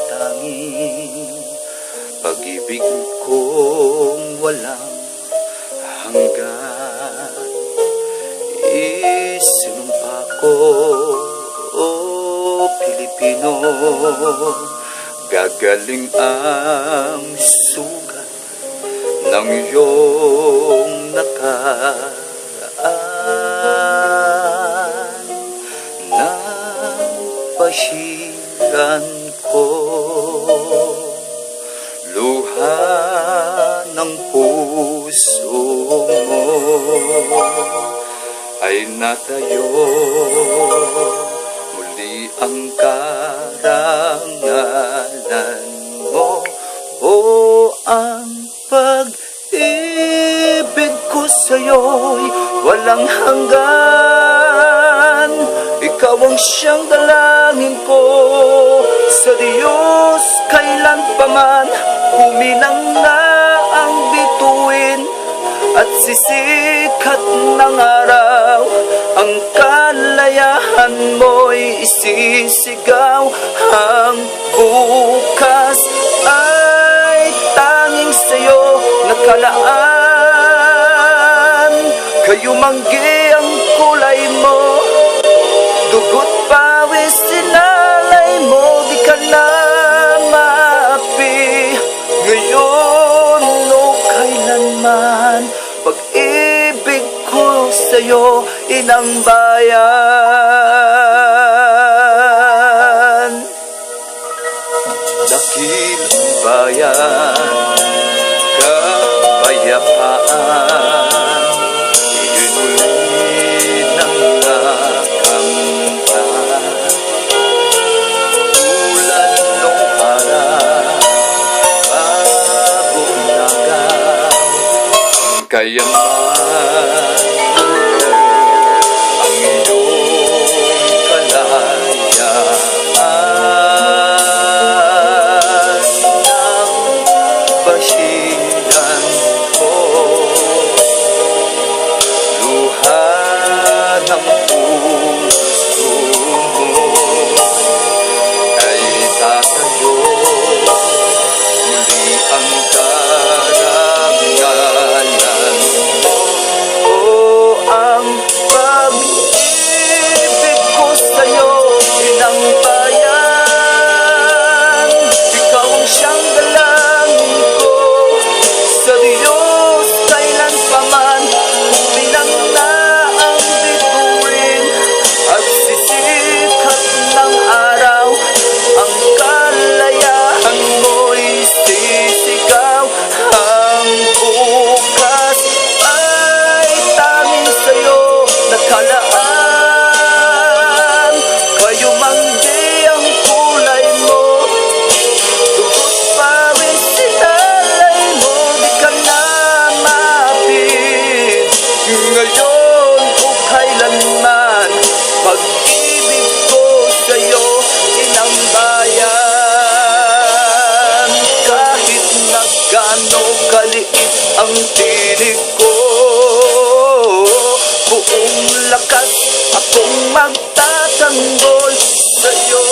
tanging pag-ibig kong walang hanggan. Isinumpa ko, Pilipino, gagaling ang sugat ng iyong nakaraan. Nang pasiran ko luha ng puso mo, ay natayo muli ang karangalan mo. O ang pag-ibig ko sa'yo'y walang hanggan. Ikaw ang siyang dalangin ko sa Diyos kailan paman. Huminang na ang bituin at sisikat ng araw, ang kalayahan mo'y isisigaw. Ang bukas ay tanging sa'yo nakalaan. Kayumanggi ang kulay mo, dugo't pawis sinalay mo, di ka na maapi ngayon o kailanman. Pag-ibig ko sa'yo, inang bayan. Dakilang bayan, kapayapaan, inulit ng nakamtan. Tulad nung araw, bagong nagaw, kaya man ang iyong kalayaan. Nang basilan ko luha ng puso mo, ay tatayo muli ang karangalan mo. O ang pag-ibig ko sa'yo, inang bayan. Ikaw ang siyang dalangin ko sa Diyos kailan paman. Huminang na ang bituin at sisikat ng araw, ang kalayahan mo'y sisigaw. Ang bukas ay tanging sa'yo nakalaan. Kayumanggi ang kulay mo, dugo't pawis sinalay mo, di ka na maapit ngayon o kailanman. Pag-ibig ko sa'yo, inang bayan. Kahit na gaano kaliit ang tinig ko, buong lakas akong magtatanggol sa'yo.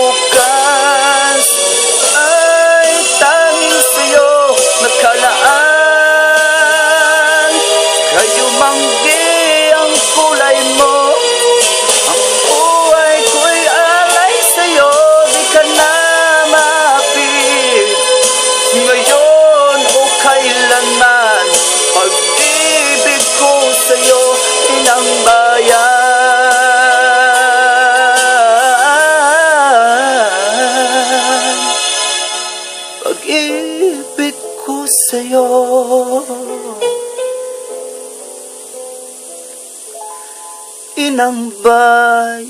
Bukas ay tanging sa'yo nakalaan. Kayumanggi ang kulay mo, ang buhay ko'y alay sa'yo, di ka na maapit ngayon o kailanman. Pag-ibig ko sa'yo, inang bayan. Pag-ibig ko sa'yo, inang bayan.